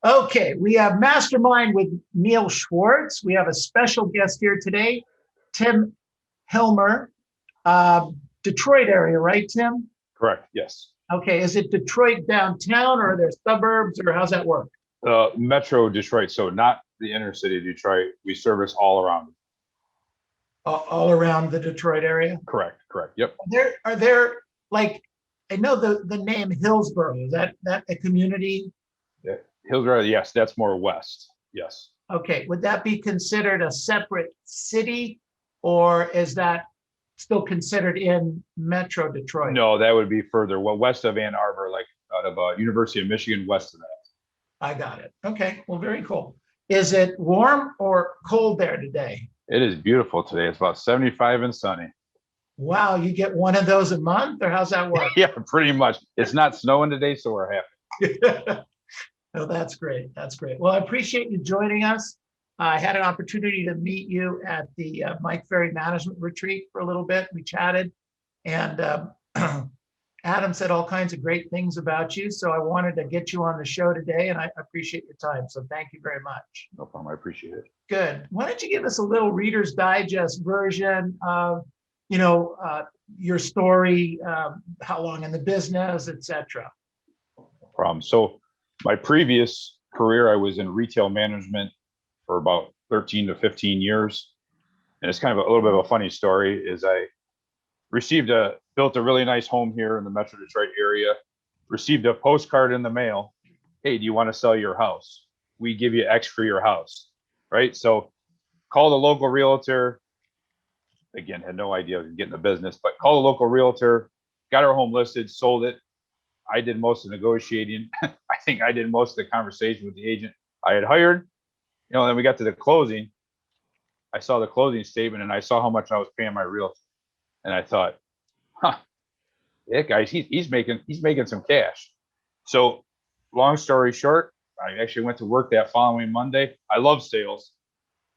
Okay, we have Mastermind with Neil Schwartz. We have a special guest here today, Tim Hillmer, Detroit area, right, Tim? Correct. Yes. Okay, is it Detroit downtown or are there suburbs or how's that work? Metro Detroit, so not the inner city of Detroit. We service all around. All around the Detroit area? Correct. Yep. Are there like, I know the name Hillsborough, is that a community? Yeah. Hillsborough, yes, that's more west. Yes. Okay, would that be considered a separate city or is that still considered in Metro Detroit? No, that would be further west of Ann Arbor, like out of University of Michigan, west of that. I got it. Okay, well, very cool. Is it warm or cold there today? It is beautiful today. It's about 75 and sunny. Wow, you get one of those a month or how's that work? Yeah, pretty much. It's not snowing today, so we're happy. Oh, that's great. That's great. Well, I appreciate you joining us. I had an opportunity to meet you at the Mike Ferry Management Retreat for a little bit. We chatted, and Adam said all kinds of great things about you. So I wanted to get you on the show today, and I appreciate your time. So thank you very much. No problem. I appreciate it. Good. Why don't you give us a little Reader's Digest version of, your story, how long in the business, etc. No problem. So my previous career, I was in retail management for about 13 to 15 years. And it's kind of a little bit of a funny story is I built a really nice home here in the Metro Detroit area, received a postcard in the mail. Hey, do you want to sell your house? We give you X for your house, right? So called a local realtor. Again, had no idea I was getting the business, but called a local realtor, got our home listed, sold it. I did most of the negotiating. I think I did most of the conversation with the agent I had hired. Then we got to the closing. I saw the closing statement and I saw how much I was paying my realtor. And I thought, that guy, he's making some cash. So long story short, I actually went to work that following Monday. I love sales.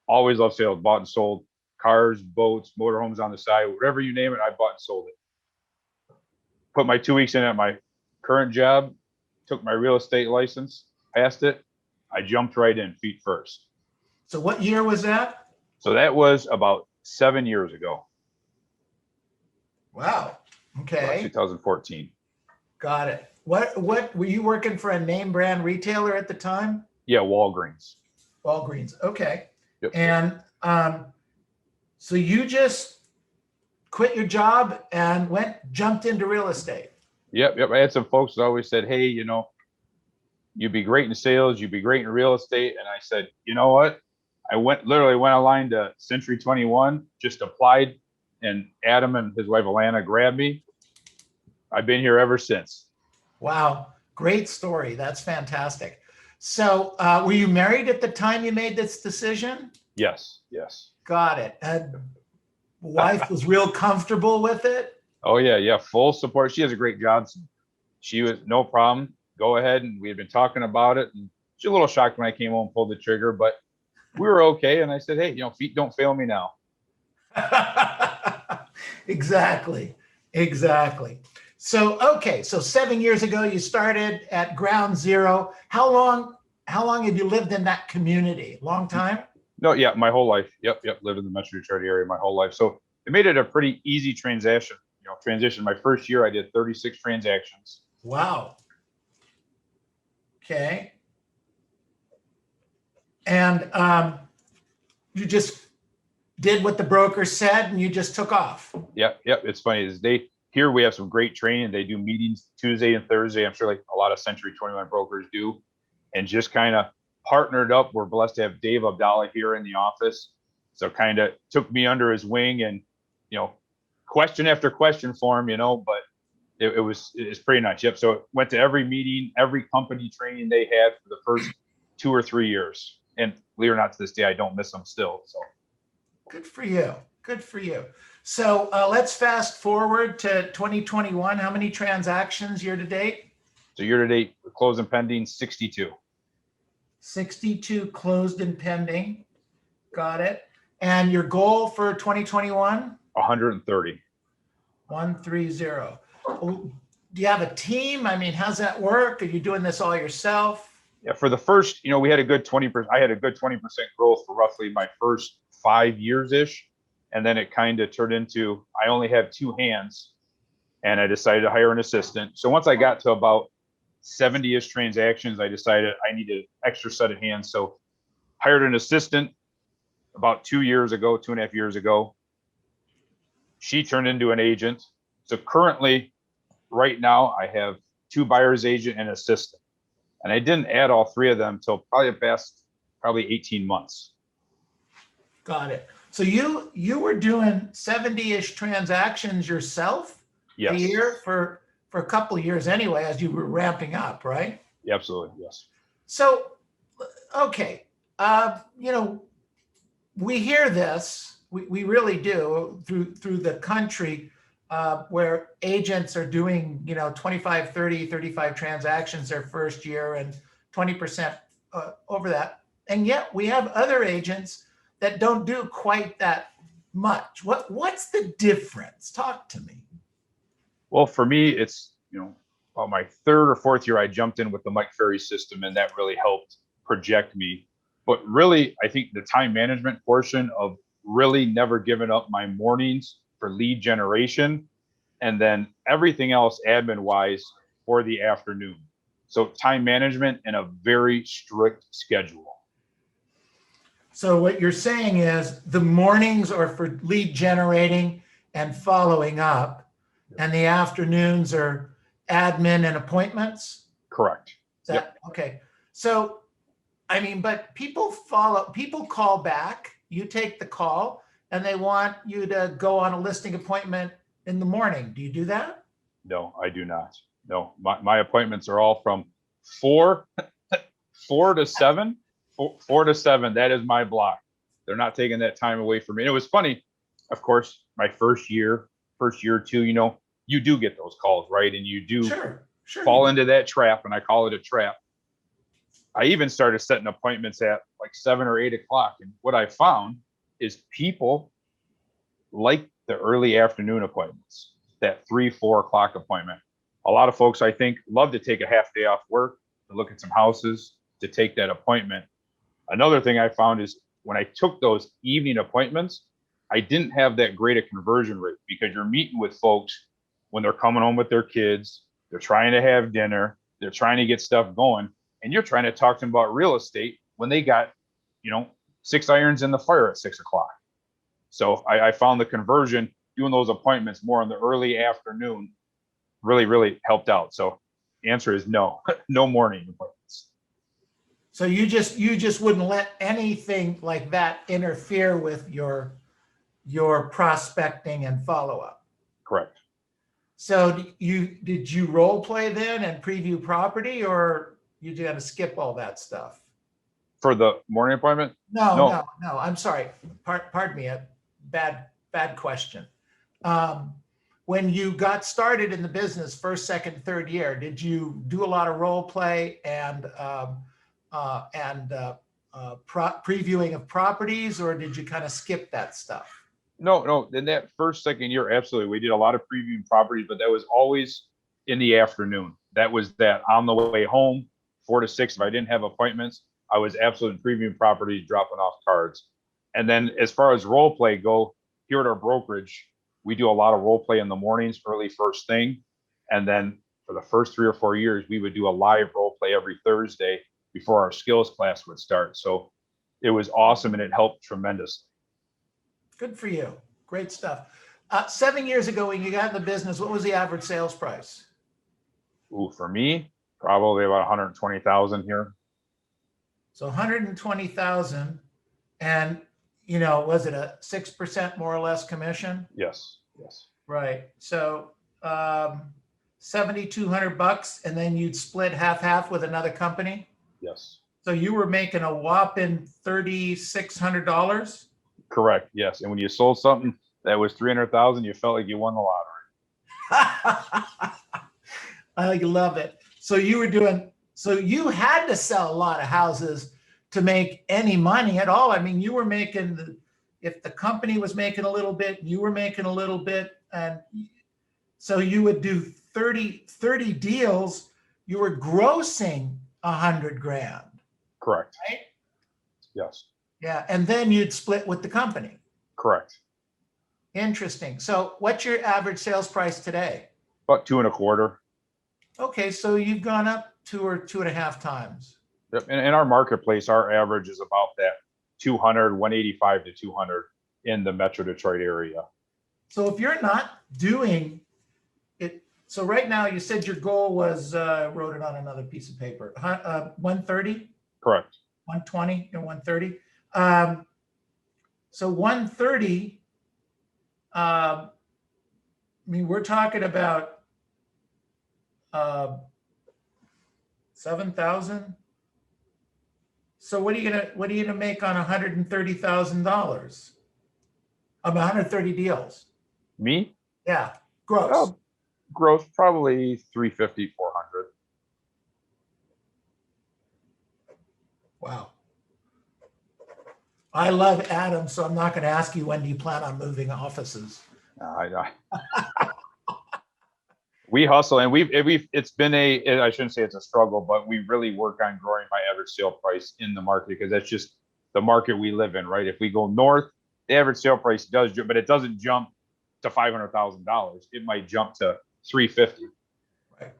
Always love sales, bought and sold cars, boats, motorhomes on the side, whatever you name it, I bought and sold it. Put my 2 weeks in at my current job, took my real estate license, passed it. I jumped right in feet first. So what year was that? So that was about 7 years ago. Wow. Okay. 2014. Got it. What were you working for a name brand retailer at the time? Yeah, Walgreens. Walgreens. Okay. Yep. And so you just quit your job and jumped into real estate. Yep. I had some folks that always said, hey, you'd be great in sales, you'd be great in real estate. And I said, you know what? I literally went online to Century 21, just applied, and Adam and his wife Alana grabbed me. I've been here ever since. Wow. Great story. That's fantastic. So were you married at the time you made this decision? Yes. Got it. And wife was real comfortable with it? Oh, yeah. Full support. She has a great job. She was no problem. Go ahead. And we had been talking about it. And she's a little shocked when I came home and pulled the trigger, but we were okay. And I said, hey, feet don't fail me now. Exactly. So, okay. So 7 years ago, you started at ground zero. How long have you lived in that community? Long time? No, yeah, my whole life. Yep. Lived in the Metro Detroit area my whole life. So it made it a pretty easy transition. My first year, I did 36 transactions. Wow. Okay. And you just did what the broker said and you just took off. Yep. It's funny here we have some great training. They do meetings Tuesday and Thursday. I'm sure like a lot of Century 21 brokers do, and just kind of partnered up. We're blessed to have Dave Abdallah here in the office. So kind of took me under his wing and, question after question for him, but it's pretty nice. Yep. So went to every meeting, every company training they had for the first 2 or 3 years. And believe it or not, to this day, I don't miss them still. So good for you. So let's fast forward to 2021. How many transactions year to date? So year to date, closed and pending, 62. 62 closed and pending. Got it. And your goal for 2021? 130. 130. Do you have a team? I mean, how's that work? Are you doing this all yourself? Yeah, for the first, we had a good 20%. I had a good 20% growth for roughly my first 5 years ish. And then it kind of turned into, I only have two hands and I decided to hire an assistant. So once I got to about 70-ish transactions, I decided I needed an extra set of hands. So hired an assistant about 2 years ago, 2.5 years ago. She turned into an agent. So currently, right now, I have two buyer's agent and assistant. And I didn't add all three of them till probably 18 months. Got it. So you were doing 70-ish transactions yourself a Yes. year for a couple of years anyway, as you were ramping up, right? Yeah, absolutely. Yes. So, okay. We hear this, we really do through the country, where agents are doing, 25, 30, 35 transactions their first year and 20% over that. And yet we have other agents that don't do quite that much. What's the difference? Talk to me. Well, for me, it's, about my third or fourth year, I jumped in with the Mike Ferry system, and that really helped project me. But really, I think the time management portion of really never giving up my mornings for lead generation, and then everything else admin wise for the afternoon. So time management and a very strict schedule. So what you're saying is the mornings are for lead generating and following up, and the afternoons are admin and appointments? Correct. Is that okay? So, I mean, but people call back, you take the call, and they want you to go on a listing appointment in the morning. Do you do that? No, I do not. No, my appointments are all from 4 to 7. 4 to 7. That is my block. They're not taking that time away from me. And it was funny, of course, my first year or two, you do get those calls, right? And you do sure fall into that trap, and I call it a trap. I even started setting appointments at like 7 or 8 o'clock. And what I found is people like the early afternoon appointments, that 3-4 o'clock appointment. A lot of folks, I think, love to take a half day off work to look at some houses, to take that appointment. Another thing I found is when I took those evening appointments, I didn't have that great a conversion rate, because you're meeting with folks when they're coming home with their kids, they're trying to have dinner, they're trying to get stuff going, and you're trying to talk to them about real estate when they got, 6 irons in the fire at 6 o'clock. So I found the conversion doing those appointments more in the early afternoon really, really helped out. So the answer is no, no morning appointments. So you just wouldn't let anything like that interfere with your prospecting and follow-up. Correct. So did you role play then and preview property, or you got to skip all that stuff? For the morning appointment? No. I'm sorry. Pardon me. A bad question. When you got started in the business, first, second, third year, did you do a lot of role play and previewing of properties, or did you kind of skip that stuff? No. In that first, second year, absolutely. We did a lot of previewing properties, but that was always in the afternoon. That was that on the way home, 4 to 6. If I didn't have appointments, I was absolutely previewing properties, dropping off cards. And then as far as role play go, here at our brokerage, we do a lot of role play in the mornings, early first thing. And then for the first 3 or 4 years, we would do a live role play every Thursday before our skills class would start. So it was awesome, and it helped tremendously. Good for you. Great stuff. 7 years ago, when you got in the business, what was the average sales price? Ooh, for me, probably about 120,000 here. So 120,000, and was it a 6% more or less commission? Yes. Right. So $7,200, and then you'd split half with another company. Yes. So you were making a whopping $3,600. Correct. Yes. And when you sold something that was 300,000, you felt like you won the lottery. I love it. So you had to sell a lot of houses to make any money at all. I mean, you were making if the company was making a little bit, you were making a little bit. And So you would do 30 deals. You were grossing 100 grand, Correct. right? Yes. Yeah. And then you'd split with the company. Correct. Interesting. So what's your average sales price today? About 2.25. Okay. So you've gone up 2 or 2.5 times. Yep. In our marketplace, our average is about that 200, 185 to 200 in the Metro Detroit area. So if you're not doing it, so right now you said your goal was, wrote it on another piece of paper, 130, Correct. 120 and 130. So 130, I mean, we're talking about 7,000. So what are you gonna make on $130,000? 130 deals. Me? Yeah, gross. Oh, growth probably 350, 400. Wow. I love Adam, so I'm not going to ask you when do you plan on moving offices. We hustle, and it's been I shouldn't say it's a struggle, but we really work on growing my average sale price in the market, because that's just the market we live in, right? If we go north, the average sale price does jump, but it doesn't jump to $500,000. It might jump to 350. Right.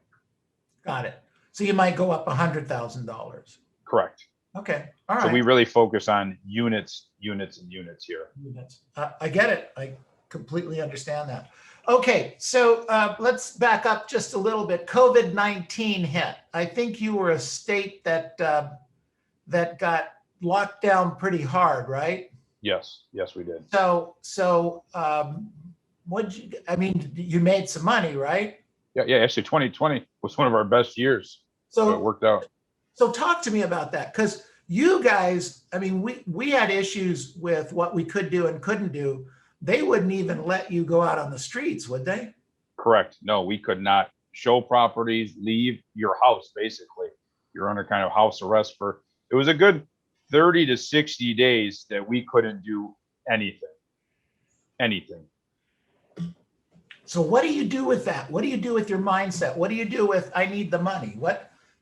Got it. So you might go up $100,000. Correct. Okay. All right. So we really focus on units and units here. Units. I get it. I completely understand that. Okay, so let's back up just a little bit. COVID-19 hit. I think you were a state that that got locked down pretty hard, right? Yes, we did. So I mean, you made some money, right? Yeah. Actually, 2020 was one of our best years. So it worked out. So talk to me about that, because you guys, I mean, we had issues with what we could do and couldn't do. They wouldn't even let you go out on the streets, would they? Correct. No, we could not show properties, leave your house, basically. You're under kind of house arrest it was a good 30 to 60 days that we couldn't do anything. So what do you do with that? What do you do with your mindset? What do you do with, I need the money?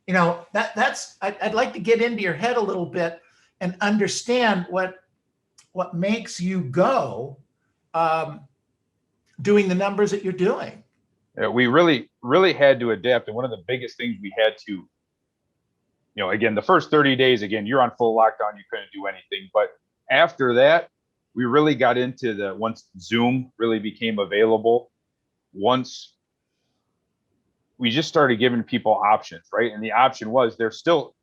I'd like to get into your head a little bit and understand what makes you go doing the numbers that you're doing. We really had to adapt. And one of the biggest things we had to, again, the first 30 days, again, you're on full lockdown, you couldn't do anything. But after that, we really got into once Zoom really became available, once we just started giving people options, right? And the option was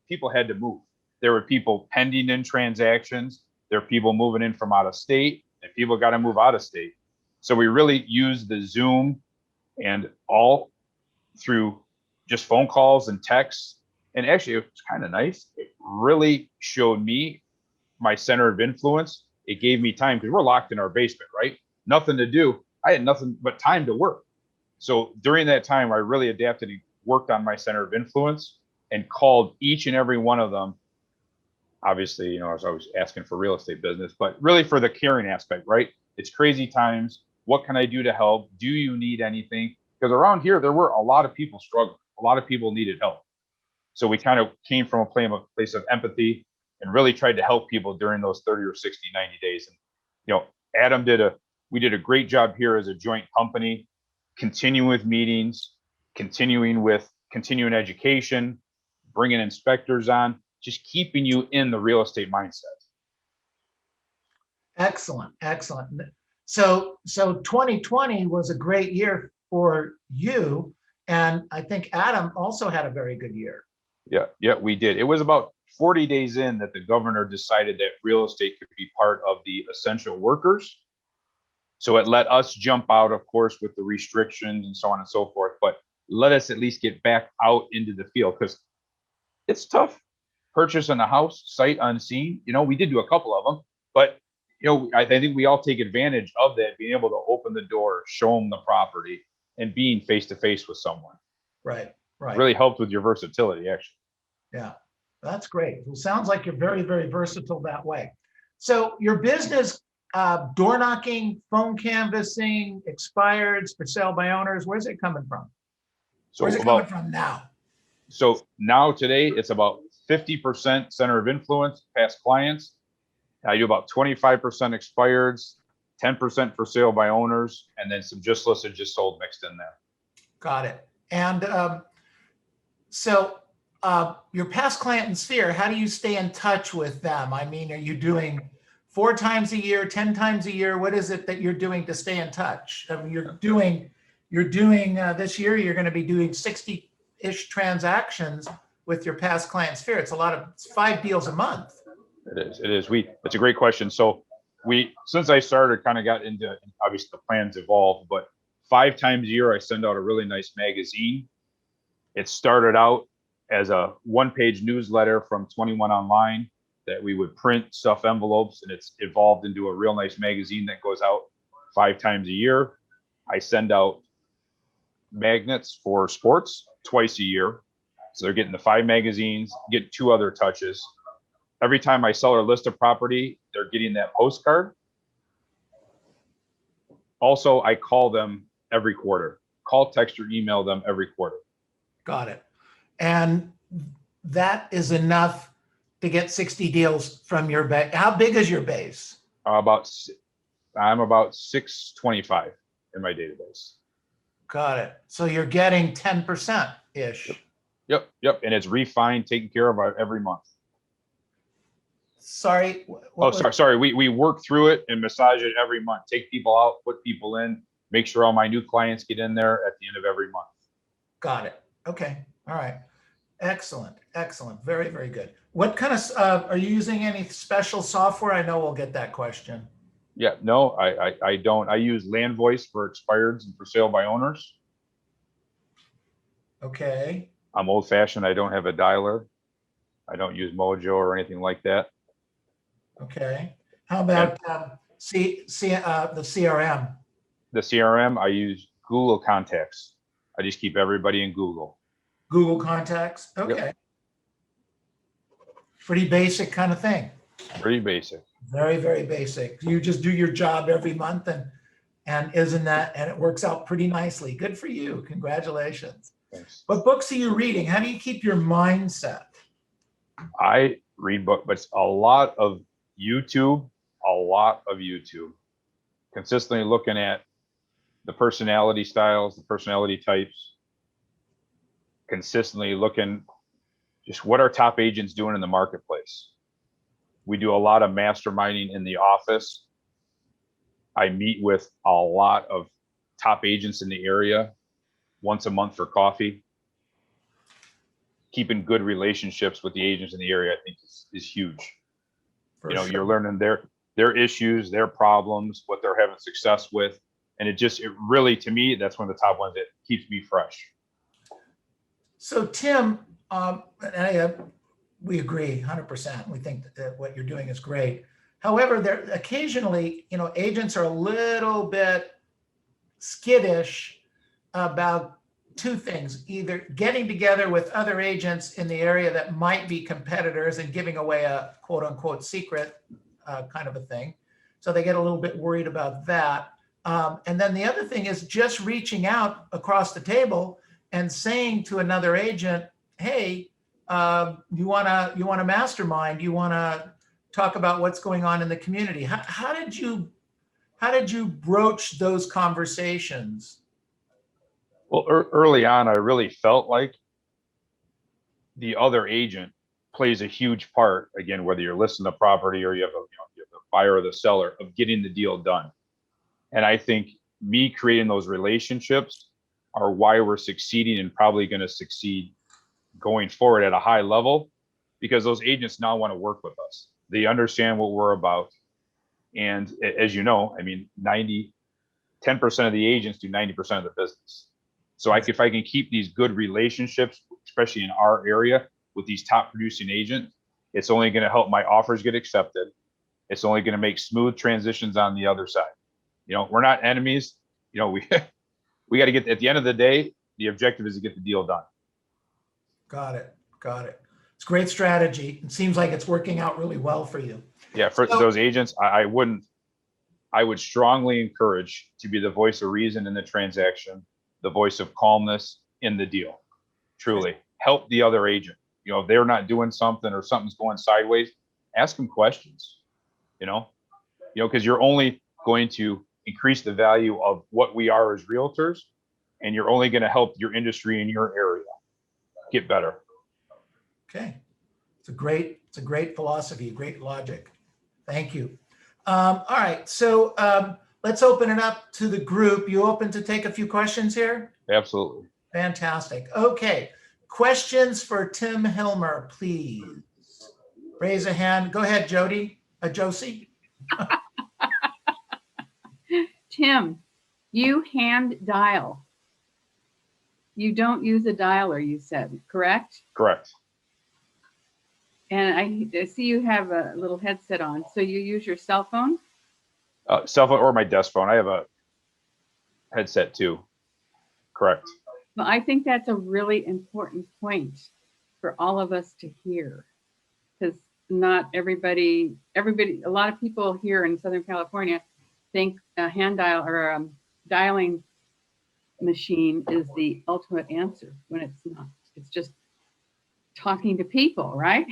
people had to move. There were people pending in transactions. There are people moving in from out of state, and people got to move out of state. So we really used the Zoom and all through just phone calls and texts. And actually, it was kind of nice. It really showed me my center of influence. It gave me time, because we're locked in our basement, right? Nothing to do. I had nothing but time to work. So during that time, I really adapted and worked on my center of influence and called each and every one of them. Obviously, I was always asking for real estate business, but really for the caring aspect, right? It's crazy times. What can I do to help? Do you need anything? Because around here, there were a lot of people struggling. A lot of people needed help. So we kind of came from a place of empathy and really tried to help people during those 30 or 60, 90 days. And, Adam we did a great job here as a joint company, continuing with meetings, continuing education, bringing inspectors on, just keeping you in the real estate mindset. Excellent. So 2020 was a great year for you. And I think Adam also had a very good year. Yeah, we did. It was about 40 days in that the governor decided that real estate could be part of the essential workers. So it let us jump out, of course, with the restrictions and so on and so forth, but let us at least get back out into the field, because it's tough purchasing a house sight unseen. We did do a couple of them, but I think we all take advantage of that, being able to open the door, show them the property, and being face to face with someone. Right. Really helped with your versatility, actually. Yeah, that's great. It sounds like you're very, very versatile that way. So your business door knocking, phone canvassing, expireds for sale by owners? Where's it coming from? So Where's it coming from now? So now today it's about 50% center of influence, past clients. I do about 25% expireds, 10% for sale by owners, and then some just listed, just sold mixed in there. Got it. And your past client and sphere, how do you stay in touch with them? I mean, are you doing 4 times a year, 10 times a year? What is it that you're doing to stay in touch? I mean, you're doing this year, you're going to be doing 60-ish transactions with your past client sphere. It's 5 deals a month. It is. It's a great question. So since I started, kind of got into, obviously the plans evolved, but 5 times a year, I send out a really nice magazine. It started out as a 1-page newsletter from 21 Online that we would print, stuff envelopes, and it's evolved into a real nice magazine that goes out 5 times a year. I send out magnets for sports twice a year. So they're getting the 5 magazines, get 2 other touches. Every time I sell or list a property, they're getting that postcard. Also, I call them every quarter. Call, text, or email them every quarter. Got it. And that is enough to get 60 deals from your base. How big is your base? I'm about 625 in my database. Got it. So you're getting 10%-ish. Yep. And it's refined, taken care of every month. Sorry. Sorry. We work through it and massage it every month. Take people out, put people in, make sure all my new clients get in there at the end of every month. Got it. Okay. All right. Excellent. Very, very good. What kind of, are you using any special software? I know we'll get that question. Yeah, no, I don't. I use Land Voice for expireds and for sale by owners. Okay. I'm old fashioned. I don't have a dialer. I don't use Mojo or anything like that. Okay. How about the CRM? The CRM, I use Google Contacts. I just keep everybody in Google. Google Contacts? Okay. Yep. Pretty basic kind of thing. Pretty basic. Very, very basic. You just do your job every month and it works out pretty nicely. Good for you. Congratulations. Thanks. What books are you reading? How do you keep your mindset? I read books, but it's a lot of YouTube. Consistently looking at the personality styles, the personality types. Consistently looking just what are top agents doing in the marketplace. We do a lot of masterminding in the office. I meet with a lot of top agents in the area once a month for coffee. Keeping good relationships with the agents in the area, I think, is huge. Sure. You're learning their issues, their problems, what they're having success with. And it really, to me, that's one of the top ones that keeps me fresh. So Tim, we agree 100%. We think that what you're doing is great. However, there occasionally, agents are a little bit skittish about 2 things: either getting together with other agents in the area that might be competitors and giving away a quote unquote secret kind of a thing. So they get a little bit worried about that. And then the other thing is just reaching out across the table and saying to another agent, hey, you want to mastermind, you want to talk about what's going on in the community. How did you broach those conversations? Well, early on, I really felt like the other agent plays a huge part, again, whether you're listing the property or you have the buyer or the seller, of getting the deal done. And I think me creating those relationships are why we're succeeding and probably going to succeed going forward at a high level, because those agents now want to work with us. They understand what we're about. And as you know, I mean, 10% of the agents do 90% of the business. So if I can keep these good relationships, especially in our area with these top producing agents, it's only going to help my offers get accepted. It's only going to make smooth transitions on the other side. We're not enemies. We got to get, at the end of the day, the objective is to get the deal done. Got it. It's a great strategy. It seems like it's working out really well for you. Yeah, for those agents, I wouldn't I would strongly encourage to be the voice of reason in the transaction, the voice of calmness in the deal. Truly help the other agent. If they're not doing something or something's going sideways, ask them questions, because you're only going to increase the value of what we are as realtors, and you're only going to help your industry in your area get better. Okay. It's a great philosophy, great logic. Thank you. All right. So let's open it up to the group. You open to take a few questions here? Absolutely. Fantastic. Okay. Questions for Tim Hillmer, please. Raise a hand. Go ahead, Josie. Tim, you hand dial. You don't use a dialer, you said, correct? Correct. And I see you have a little headset on. So you use your cell phone? Cell phone or my desk phone. I have a headset too. Correct. Well, I think that's a really important point for all of us to hear, because not everybody, a lot of people here in Southern California think a hand dial or a dialing machine is the ultimate answer when it's not. It's just talking to people, right?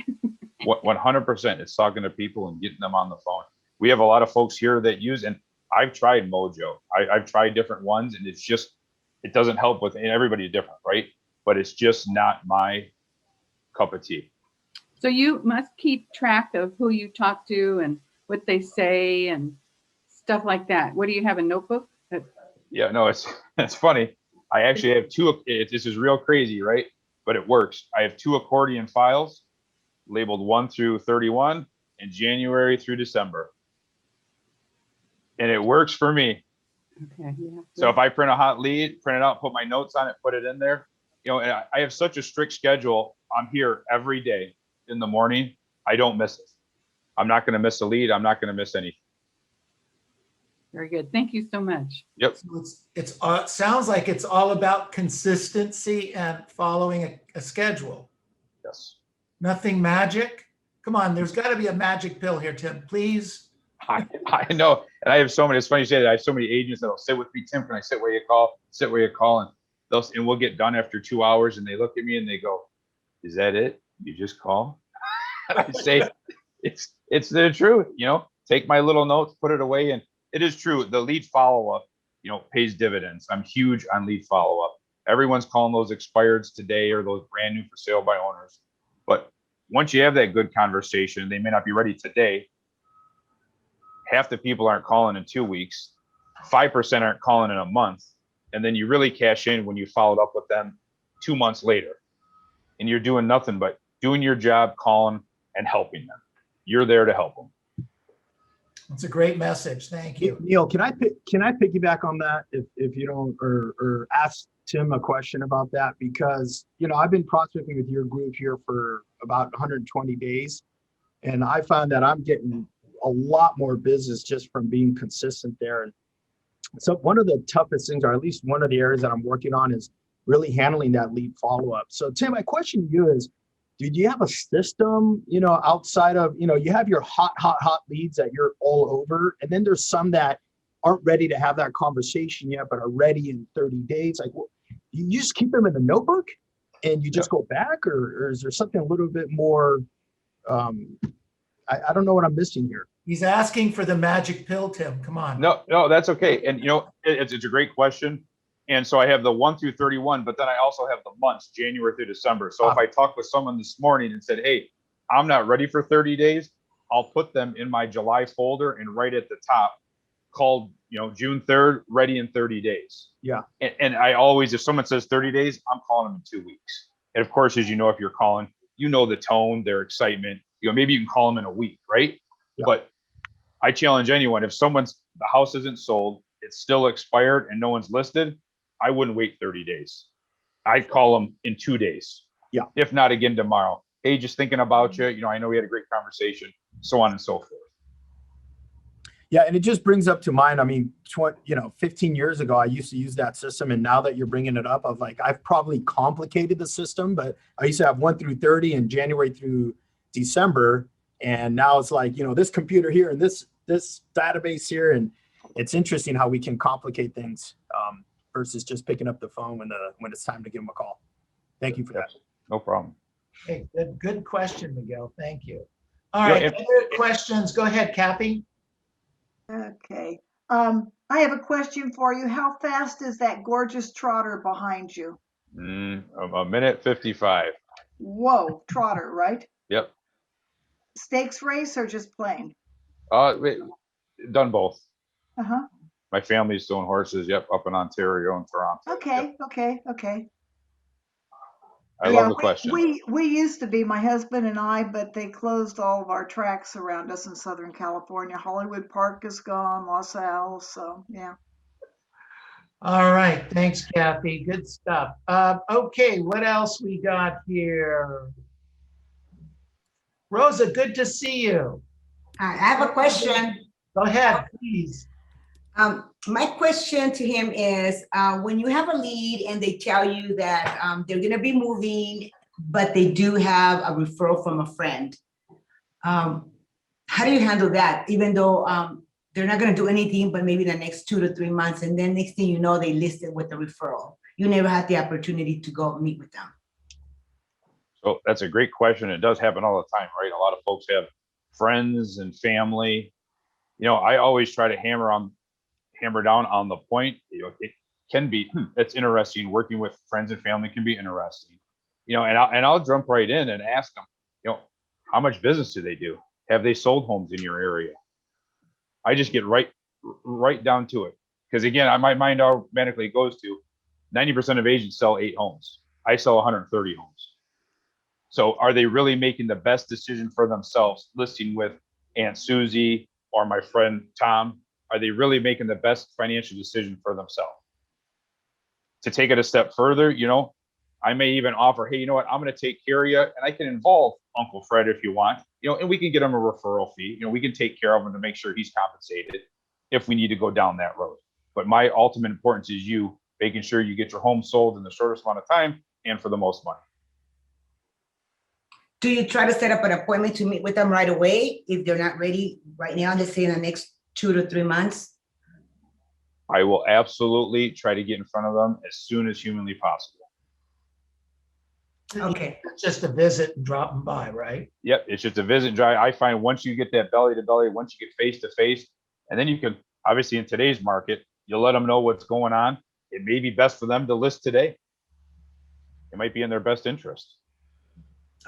100%. It's talking to people and getting them on the phone. We have a lot of folks here that use, and I've tried Mojo. I've tried different ones, and it doesn't help with, and everybody's different, right? But it's just not my cup of tea. So you must keep track of who you talk to and what they say and stuff like that. What do you have, a notebook? Yeah, no, it's funny. I actually have two. This is real crazy, right? But it works. I have 2 accordion files labeled 1 through 31 and January through December. And it works for me. Okay. Yeah. So if I print a hot lead, print it out, put my notes on it, put it in there, and I have such a strict schedule. I'm here every day in the morning. I don't miss it. I'm not going to miss a lead. I'm not going to miss anything. Very good. Thank you so much. Yep. So it sounds like it's all about consistency and following a schedule. Yes. Nothing magic. Come on, there's got to be a magic pill here, Tim. Please. I know. And I have so many, it's funny you say that. I have so many agents that'll sit with me, Tim, can I sit where you call? Sit where you call. And we'll get done after 2 hours and they look at me and they go, is that it? You just call? I say, it's the truth, take my little notes, put it away. And it is true. The lead follow-up, pays dividends. I'm huge on lead follow-up. Everyone's calling those expireds today or those brand new for sale by owners. But once you have that good conversation, they may not be ready today. Half the people aren't calling in 2 weeks. 5% aren't calling in a month. And then you really cash in when you followed up with them 2 months later. And you're doing nothing but doing your job, calling and helping them. You're there to help them. It's a great message. Thank you. Neil, can I piggyback on that if you don't, or ask Tim a question about that? Because, I've been prospecting with your group here for about 120 days. And I found that I'm getting a lot more business just from being consistent there. And so one of the toughest things, or at least one of the areas that I'm working on, is really handling that lead follow-up. So Tim, my question to you is, do you have a system, outside of, you have your hot leads that you're all over, and then there's some that aren't ready to have that conversation yet, but are ready in 30 days. Like, you just keep them in the notebook and you just go back, or is there something a little bit more, I don't know what I'm missing here. He's asking for the magic pill, Tim. Come on. No, that's okay. And it's a great question. And so I have the 1 through 31, but then I also have the months, January through December. So if I talk with someone this morning and said, hey, I'm not ready for 30 days, I'll put them in my July folder and right at the top called, June 3rd, ready in 30 days. Yeah. And I always, if someone says 30 days, I'm calling them in 2 weeks. And of course, as you know, if you're calling, the tone, their excitement, maybe you can call them in a week, right? Yeah. But I challenge anyone, if the house isn't sold, it's still expired and no one's listed, I wouldn't wait 30 days. I'd call them in 2 days. Yeah. If not again tomorrow. Hey, just thinking about you. I know we had a great conversation, so on and so forth. Yeah. And it just brings up to mind, 15 years ago, I used to use that system. And now that you're bringing it up, I've probably complicated the system, but I used to have 1 through 30 and January through December. And now it's like, this computer here and this database here. And it's interesting how we can complicate things versus just picking up the phone when it's time to give them a call. Thank you for that. No problem. Hey, good question, Miguel. Thank you. All Yeah, right, if- other questions? Go ahead, Kathy. Okay. I have a question for you. How fast is that gorgeous trotter behind you? A minute 55. Whoa, trotter, right? Yep. Stakes race or just plain? Wait, done both. Uh-huh. My family's doing horses. Yep, up in Ontario and Toronto. Okay, Yep. okay. I Yeah, love the question. we used to be, my husband and I, but they closed all of our tracks around us in Southern California. Hollywood Park is gone, Los Al, so yeah. All right, thanks, Kathy. Good stuff. Okay, what else we got here? Rosa, good to see you. I have a question. Go ahead, please. My question to him is, when you have a lead and they tell you that they're gonna be moving, but they do have a referral from a friend, how do you handle that? Even though they're not gonna do anything, but maybe the next 2 to 3 months, and then next thing you know, they list it with the referral. You never had the opportunity to go meet with them. So that's a great question. It does happen all the time, right? A lot of folks have friends and family. I always try to hammer down on the point. It can be, that's interesting. Working with friends and family can be interesting. And I'll jump right in and ask them, how much business do they do? Have they sold homes in your area? I just get right down to it. Because again, my mind automatically goes to 90% of agents sell 8 homes. I sell 130 homes. So are they really making the best decision for themselves, listing with Aunt Susie or my friend Tom? Are they really making the best financial decision for themselves? To take it a step further, I may even offer, hey, you know what? I'm going to take care of you, and I can involve Uncle Fred if you want, and we can get him a referral fee. We can take care of him to make sure he's compensated if we need to go down that road. But my ultimate importance is you making sure you get your home sold in the shortest amount of time and for the most money. Do you try to set up an appointment to meet with them right away if they're not ready right now, let's say in the next 2 to 3 months? I will absolutely try to get in front of them as soon as humanly possible. Okay. It's just a visit and drop them by, right? Yep, it's just a visit and drive. I find once you get that belly to belly, once you get face to face, and then you can, obviously in today's market, you'll let them know what's going on. It may be best for them to list today. It might be in their best interest.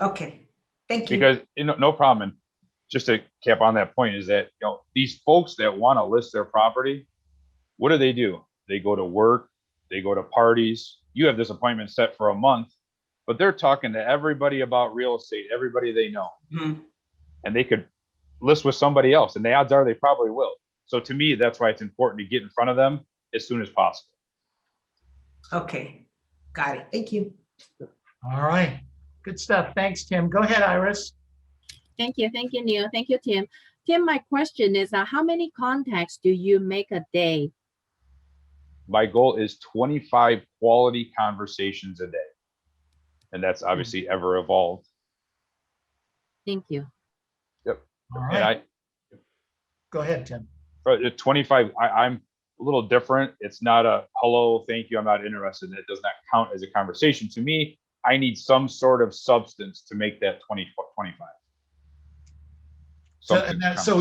Okay, thank you. Because no problem. And just to cap on that point is that these folks that want to list their property, what do? They go to work, they go to parties. You have this appointment set for a month, but they're talking to everybody about real estate, everybody they know. Mhm. And they could list with somebody else, and the odds are they probably will. So to me, that's why it's important to get in front of them as soon as possible. Okay, got it. Thank you. All right, good stuff. Thanks, Tim. Go ahead, Iris. Thank you, Neil. Thank you, Tim. Tim, my question is, how many contacts do you make a day? My goal is 25 quality conversations a day. And that's obviously ever evolved. Thank you. Yep. All And right, go ahead, Tim. at 25, I'm a little different. It's not a hello, thank you, I'm not interested. It does not count as a conversation. To me, I need some sort of substance to make that 25. So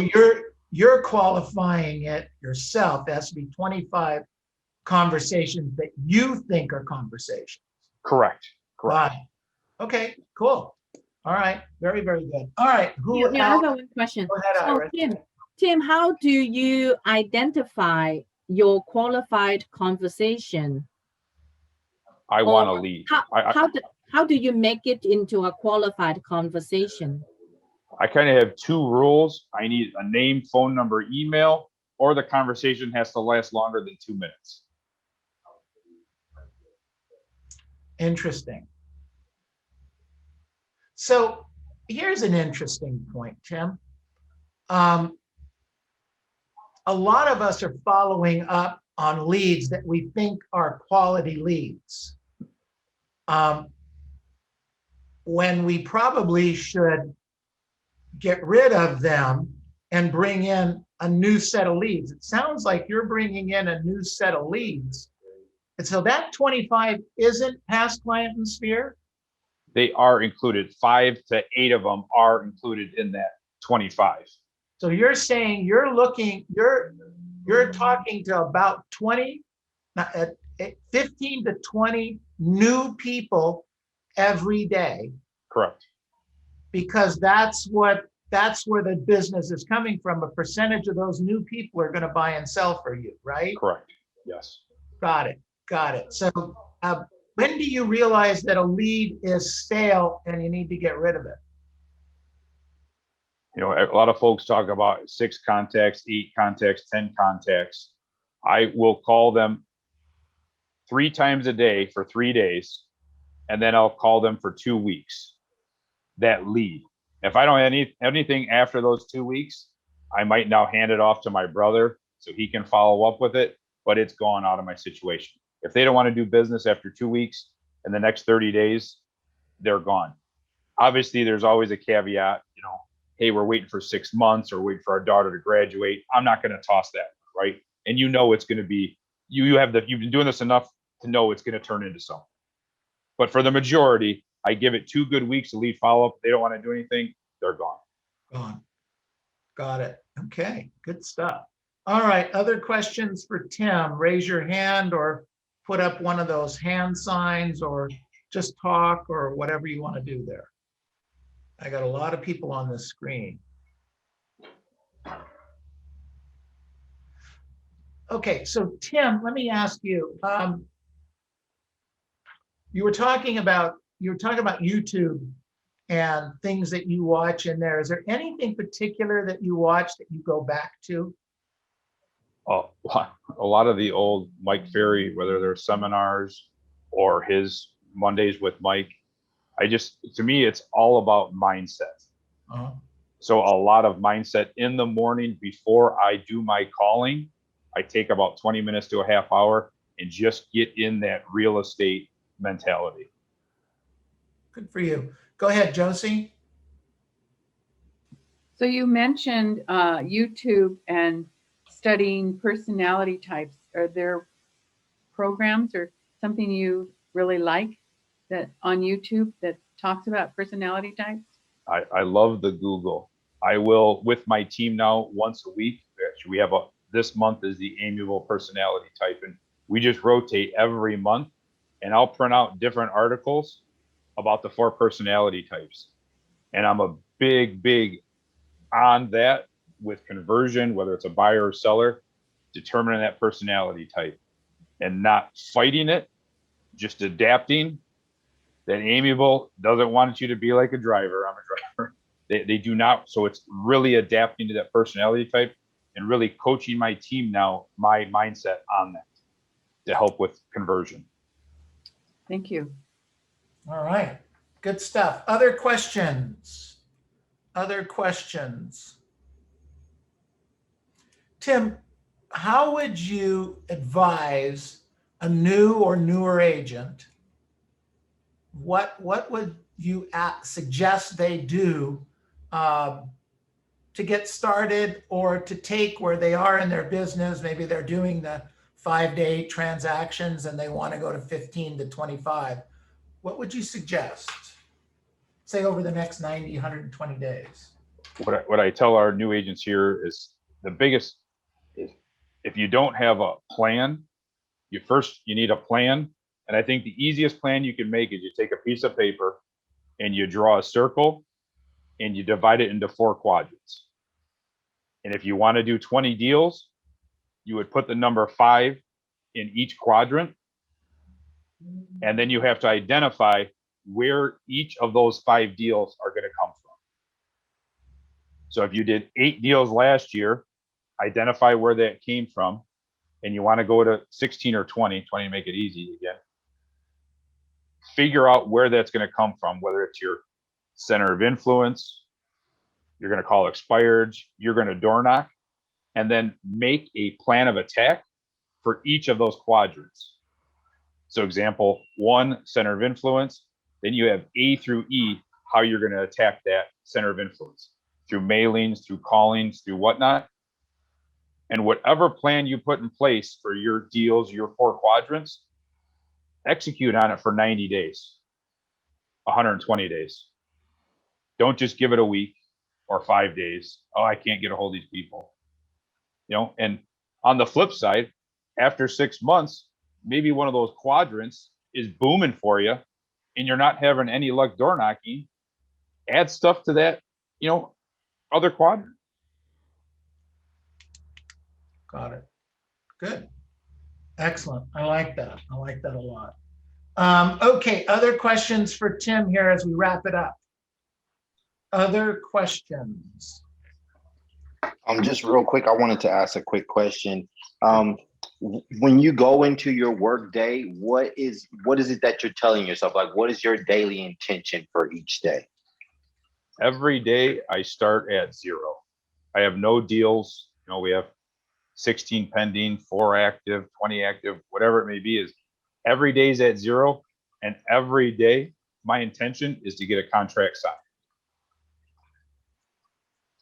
you're qualifying it yourself. It has to be 25 conversations that you think are conversations. Correct. Right. Okay, cool. All right, very, very good. All right, who Yeah, I have else? one question. Go ahead, So Iris. Tim, how do you identify your qualified conversation? I want to lead. How do you make it into a qualified conversation? I kind of have 2 rules. I need a name, phone number, email, or the conversation has to last longer than 2 minutes. Interesting. So here's an interesting point, Tim. A lot of us are following up on leads that we think are quality leads, when we probably should get rid of them and bring in a new set of leads. It sounds like you're bringing in a new set of leads. And so that 25 isn't past client and sphere? They are included. 5 to 8 of them are included in that 25. So you're saying you're talking to about 20, 15 to 20 new people every day, Correct. because that's where the business is coming from. A percentage of those new people are going to buy and sell for you, right? Correct. Yes. Got it. So when do you realize that a lead is stale and you need to get rid of it? You know, a lot of folks talk about 6 contacts, 8 contacts, 10 contacts. I will call them 3 times a day for 3 days, and then I'll call them for 2 weeks. That lead. If I don't have anything after those 2 weeks, I might now hand it off to my brother so he can follow up with it, but it's gone out of my situation. If they don't want to do business after 2 weeks and the next 30 days, they're gone. Obviously, there's always a caveat, you know, hey, we're waiting for 6 months or waiting for our daughter to graduate. I'm not going to toss that, right? And you know it's going to be, you've been doing this enough to know it's going to turn into something. But for the majority, I give it 2 good weeks to lead follow-up. They don't want to do anything, they're gone. Gone. Got it. Okay, good stuff. All right, other questions for Tim? Raise your hand or put up one of those hand signs or just talk or whatever you want to do there. I got a lot of people on the screen. Okay, so Tim, let me ask you. You were talking about YouTube and things that you watch in there. Is there anything particular that you watch that you go back to? Oh, a lot of the old Mike Ferry, whether they're seminars or his Mondays with Mike, to me, it's all about mindset. Uh-huh. So a lot of mindset in the morning before I do my calling. I take about 20 minutes to a half hour and just get in that real estate mentality. Good for you. Go ahead, Josie. So you mentioned YouTube and studying personality types. Are there programs or something you really like that on YouTube that talks about personality types? I love the Google. I will, with my team now, once a week. Actually, we have this month is the amiable personality type, and we just rotate every month, and I'll print out different articles about the 4 personality types. And I'm a big on that with conversion, whether it's a buyer or seller, determining that personality type and not fighting it, just adapting. That amiable doesn't want you to be like a driver. I'm a driver. They do not. So it's really adapting to that personality type and really coaching my team now, my mindset on that to help with conversion. Thank you. All right, good stuff. Other questions? Tim, how would you advise a new or newer agent? What would you suggest they do to get started or to take where they are in their business? Maybe they're doing the 5 to 8 transactions and they want to go to 15 to 25. What would you suggest? Say over the next 90, 120 days. What I tell our new agents here is the biggest is if you don't have a plan, you need a plan. And I think the easiest plan you can make is you take a piece of paper and you draw a circle and you divide it into 4 quadrants. And if you want to do 20 deals, you would put the number 5 in each quadrant. And then you have to identify where each of those 5 deals are going to come from. So if you did 8 deals last year, identify where that came from. And you want to go to 16 or 20 to make it easy again. Figure out where that's going to come from, whether it's your center of influence, you're going to call expired, you're going to door knock, and then make a plan of attack for each of those quadrants. So example 1, center of influence, then you have A through E, how you're going to attack that center of influence through mailings, through callings, through whatnot. And whatever plan you put in place for your deals, your 4 quadrants, execute on it for 90 days, 120 days. Don't just give it a week or 5 days. Oh, I can't get a hold of these people. And on the flip side, after 6 months, maybe one of those quadrants is booming for you and you're not having any luck door knocking. Add stuff to that, other quadrant. Got it. Good. Excellent. I like that. I like that a lot. Okay, other questions for Tim here as we wrap it up? Other questions? Just real quick, I wanted to ask a quick question. When you go into your work day, what is it that you're telling yourself? Like, what is your daily intention for each day? Every day I start at 0. I have no deals. We have 16 pending, 4 active, 20 active, whatever it may be. Is every day's at 0, and every day my intention is to get a contract signed.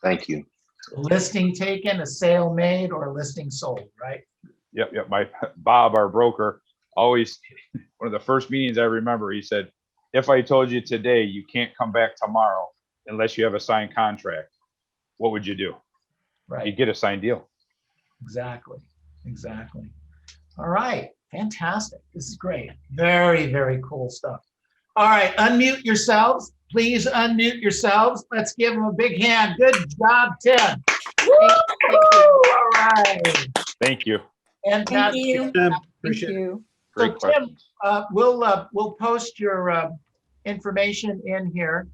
Thank you. Listing taken, a sale made, or a listing sold, right? Yep. My Bob, our broker, always, one of the first meetings I remember, he said, if I told you today you can't come back tomorrow unless you have a signed contract, what would you do? Right. You get a signed deal. Exactly. All right. Fantastic. This is great. Very, very cool stuff. All right. Unmute yourselves. Please unmute yourselves. Let's give them a big hand. Good job, Tim. Woo! All right. Thank you. Fantastic. you. Tim, Thank appreciate it. you. Great So Tim, questions. we'll post your information in here.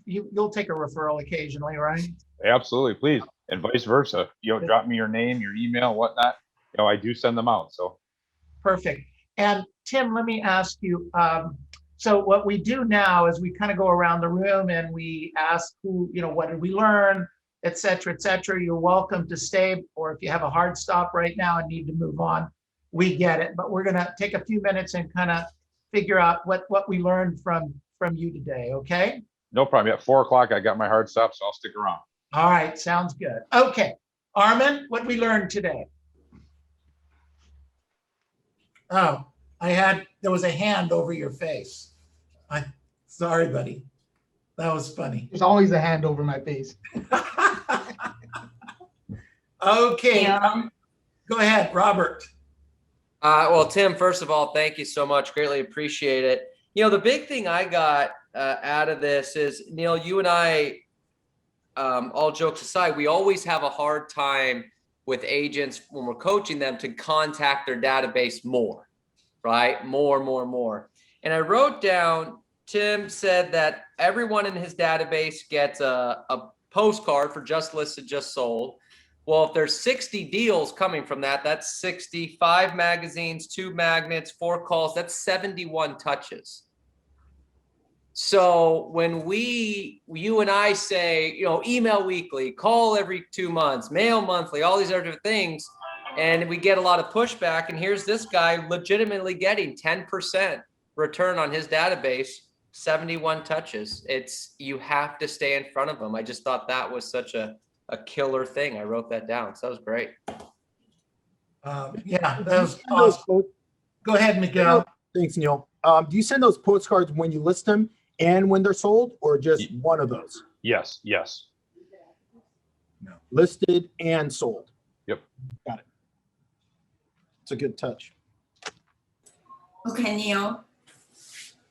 You'll take a referral occasionally, right? Absolutely, please. And vice versa. Drop me your name, your email, whatnot. I do send them out. So Perfect. And Tim, let me ask you, so what we do now is we kind of go around the room and we ask who, what did we learn, et cetera, et cetera. You're welcome to stay, or if you have a hard stop right now and need to move on, we get it. But we're going to take a few minutes and kind of figure out what we learned from you today, okay? no problem. At 4 o'clock, I got my hard stop, so I'll stick around. All right, sounds good. Okay, Armin, what we learned today? Oh, there was a hand over your face. Sorry, buddy. That was funny. There's always a hand over my face. Okay, Yeah. go ahead, Robert. Well, Tim, first of all, thank you so much. Greatly appreciate it. The big thing I got out of this is, Neil, you and I, all jokes aside, we always have a hard time with agents when we're coaching them to contact their database more, right? More. And I wrote down, Tim said that everyone in his database gets a postcard for just listed, just sold. Well, if there's 60 deals coming from that, that's 65 magazines, 2 magnets, 4 calls, that's 71 touches. So when you and I say, email weekly, call every 2 months, mail monthly, all these other things, and we get a lot of pushback, and here's this guy legitimately getting 10% return on his database, 71 touches. You have to stay in front of them. I just thought that was such a killer thing. I wrote that down. So that was great. Yeah, that was awesome. Go ahead, Miguel. Thanks, Neil. Do you send those postcards when you list them and when they're sold, or just one of those? Yes. No. Listed and sold. Yep. Got it. It's a good touch. Okay, Neil.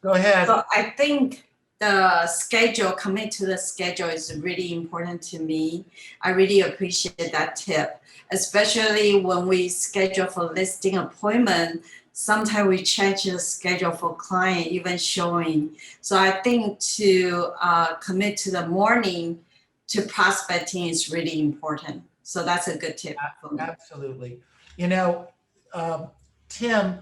Go ahead. So I think the schedule, commit to the schedule is really important to me. I really appreciate that tip, especially when we schedule for listing appointment. Sometimes we change the schedule for client, even showing. So I think to commit to the morning to prospecting is really important. So that's a good tip for me. Absolutely. Tim,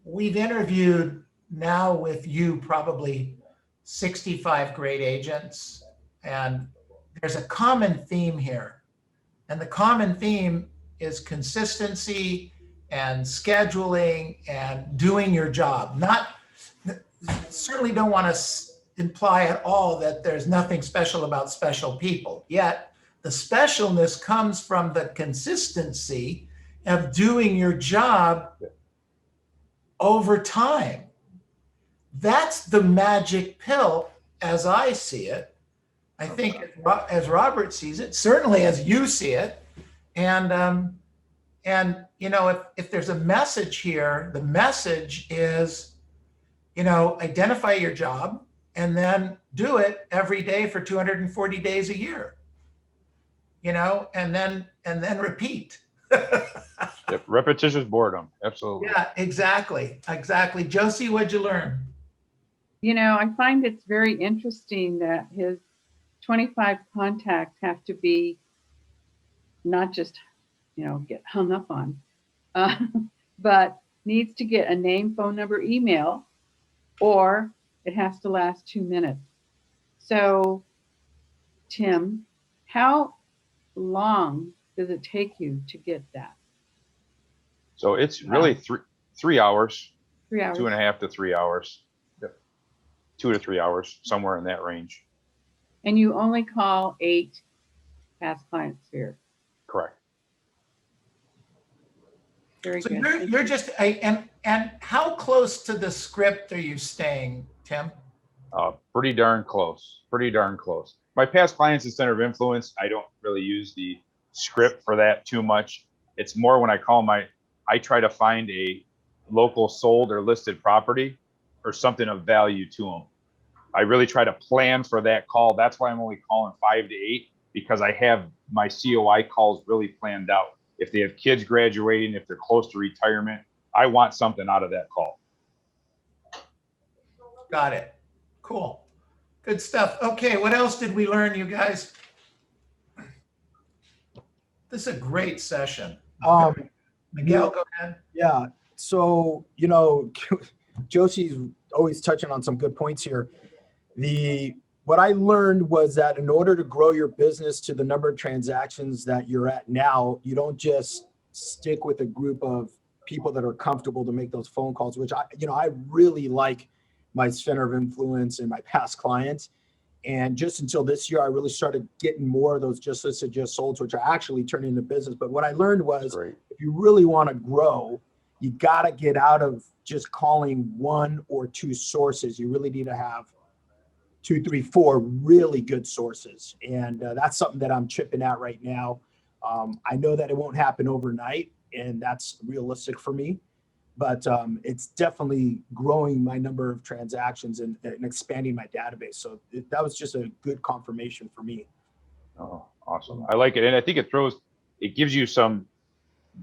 we've interviewed now with you probably 65 great agents, and there's a common theme here. And the common theme is consistency and scheduling and doing your job. Certainly don't want to imply at all that there's nothing special about special people. Yet the specialness comes from the consistency of doing your job over time. That's the magic pill as I see it. I think as Robert sees it, certainly as you see it. And you know, if there's a message here, the message is, you know, identify your job and then do it every day for 240 days a year, you know, and then repeat. Yep. Repetitious boredom. Absolutely. Yeah, exactly. Exactly. Josie, what'd you learn? You know, I find it's very interesting that his 25 contacts have to be not just, you know, get hung up on, but needs to get a name, phone number, email, or it has to last 2 minutes. So, Tim, how long does it take you to get that? So it's really 3 hours, 3 hours. 2.5 to 3 hours. Yep. 2 to 3 hours, somewhere in that range. And you only call 8 past clients here. Correct. Very So good. you're just, and how close to the script are you staying, Tim? Pretty darn close. Pretty darn close. My past clients in Center of Influence, I don't really use the script for that too much. It's more when I call I try to find a local sold or listed property or something of value to them. I really try to plan for that call. That's why I'm only calling 5 to 8, because I have my COI calls really planned out. If they have kids graduating, if they're close to retirement, I want something out of that call. Got it. Cool. Good stuff. Okay, what else did we learn, you guys? This is a great session. Miguel, go ahead. Yeah. So, you know, Josie's always touching on some good points here. What I learned was that in order to grow your business to the number of transactions that you're at now, you don't just stick with a group of people that are comfortable to make those phone calls, which I really like my center of influence and my past clients. And just until this year, I really started getting more of those just listed, just sold, which are actually turning into business. But what I learned was if you really want to grow, you got to get out of just calling 1 or 2 sources. You really need to have 2, 3, 4 really good sources. And that's something that I'm chipping at right now. I know that it won't happen overnight, and that's realistic for me. But it's definitely growing my number of transactions and expanding my database. So that was just a good confirmation for me. Oh, awesome. I like it. And I think it gives you some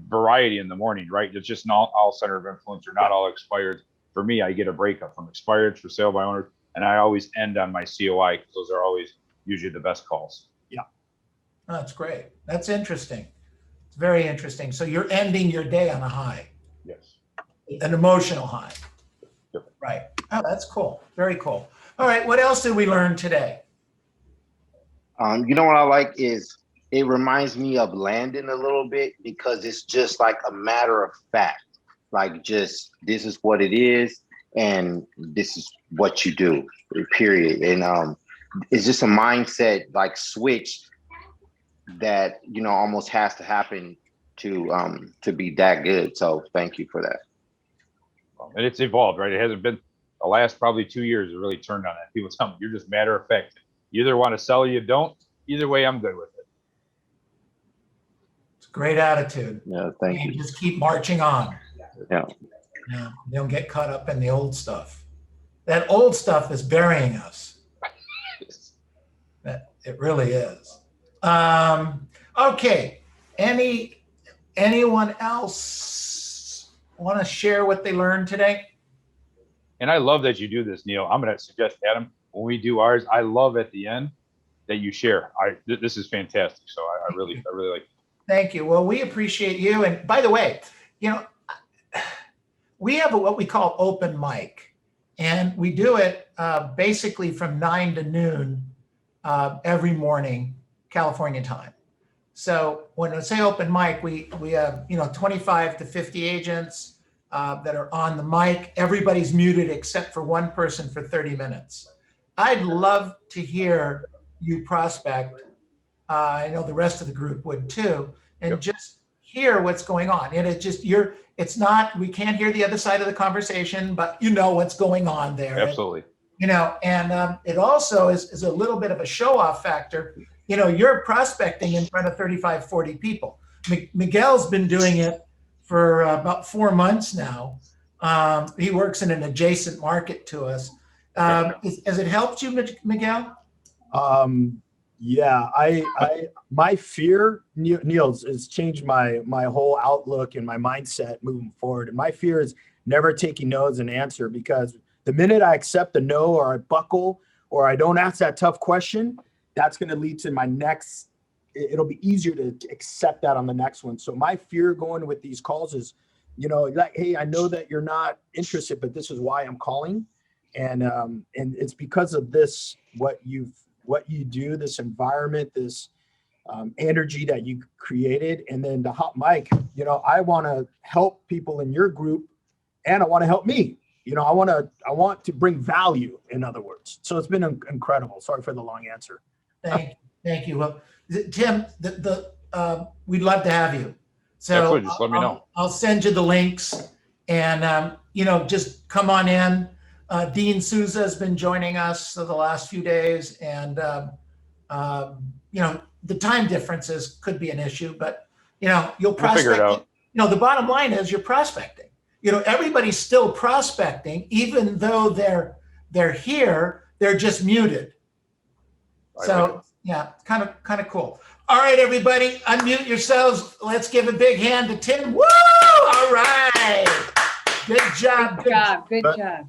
variety in the morning, right? It's just not all center of influence or not all expired. For me, I get a breakup from expired, for sale by owners, and I always end on my COI because those are always usually the best calls. Yeah. Oh, that's great. That's interesting. It's very interesting. So you're ending your day on a high. Yes. An emotional high. Yep. Right. Oh, that's cool. Very cool. All right. What else did we learn today? You know what I like is it reminds me of Landon a little bit, because it's just like a matter of fact. Like, just this is what it is, and this is what you do, period. And it's just a mindset like switch that, you know, almost has to happen to be that good. So thank you for that. And it's evolved, right? It hasn't been the last probably 2 years. It really turned on that. People tell me you're just matter of fact. You either want to sell or you don't. Either way, I'm good with it. It's a great attitude. Yeah, thank you. Just keep marching on. Yeah. Yeah. Don't get caught up in the old stuff. That old stuff is burying us. It really is. Okay. Anyone else want to share what they learned today? And I love that you do this, Neil. I'm going to suggest, Adam, when we do ours, I love at the end that you share. This is fantastic. So I really like it. Thank you. Well, we appreciate you. And by the way, you know, we have what we call open mic, and we do it basically from 9 to noon every morning, California time. So when I say open mic, we have, 25 to 50 agents that are on the mic. Everybody's muted except for one person for 30 minutes. I'd love to hear you prospect I know the rest of the group would too, and Yep. just hear what's going on. And it just, it's not, we can't hear the other side of the conversation, but you know what's going on there. Absolutely. You know, and it also is a little bit of a show off factor. You know, you're prospecting in front of 35, 40 people. Miguel's been doing it for about 4 months now. He works in an adjacent market to us. Has it helped you, Miguel? Yeah, my fear, Niels, has changed my whole outlook and my mindset moving forward. And my fear is never taking no as an answer, because the minute I accept a no, or I buckle, or I don't ask that tough question, that's going to lead to my next. It'll be easier to accept that on the next one. So my fear going with these calls is, you know, like, hey, I know that you're not interested, but this is why I'm calling. And it's because of this, what you do, this environment, this energy that you created. And then the hot mic, you know, I want to help people in your group, and I want to help me. You know, I want to bring value, in other words. So it's been incredible. Sorry for the long answer. Thank you. Well, Tim, we'd love to have you. So Absolutely, just let me know. I'll send you the links, and you know, just come on in. Dean Souza has been joining us for the last few days, and you know, the time differences could be an issue, but you know, you'll We'll figure prospect. it out. You know, the bottom line is you're prospecting. You know, everybody's still prospecting, even though they're here, they're just muted. I like So yeah, kind of cool. All right, everybody, unmute yourselves. Let's give a big hand to Tim. Woo! All right. Good job. Good job. Good job.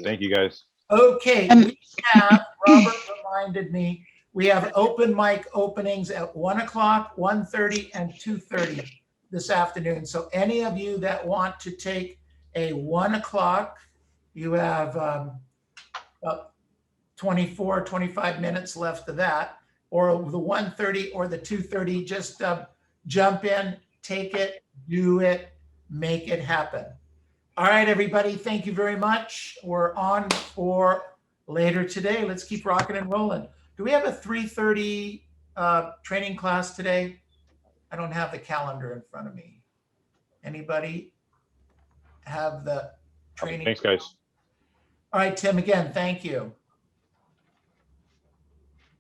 Thank you, guys. Okay, we have, Robert reminded me, we have open mic openings at 1 o'clock, 1:30, and 2:30 this afternoon. So any of you that want to take a 1 o'clock, you have about 24, 25 minutes left of that, or the 1:30 or the 2:30, just jump in, take it, do it, make it happen. All right, everybody, thank you very much. We're on for later today. Let's keep rocking and rolling. Do we have a 3:30 training class today? I don't have the calendar in front of me. Anybody have the training? Thanks, guys. All right, Tim, again, thank you.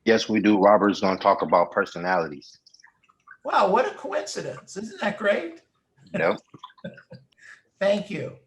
Yes, we do. Robert's going to talk about personalities. Wow, what a coincidence. Isn't that great? Yep. Thank you.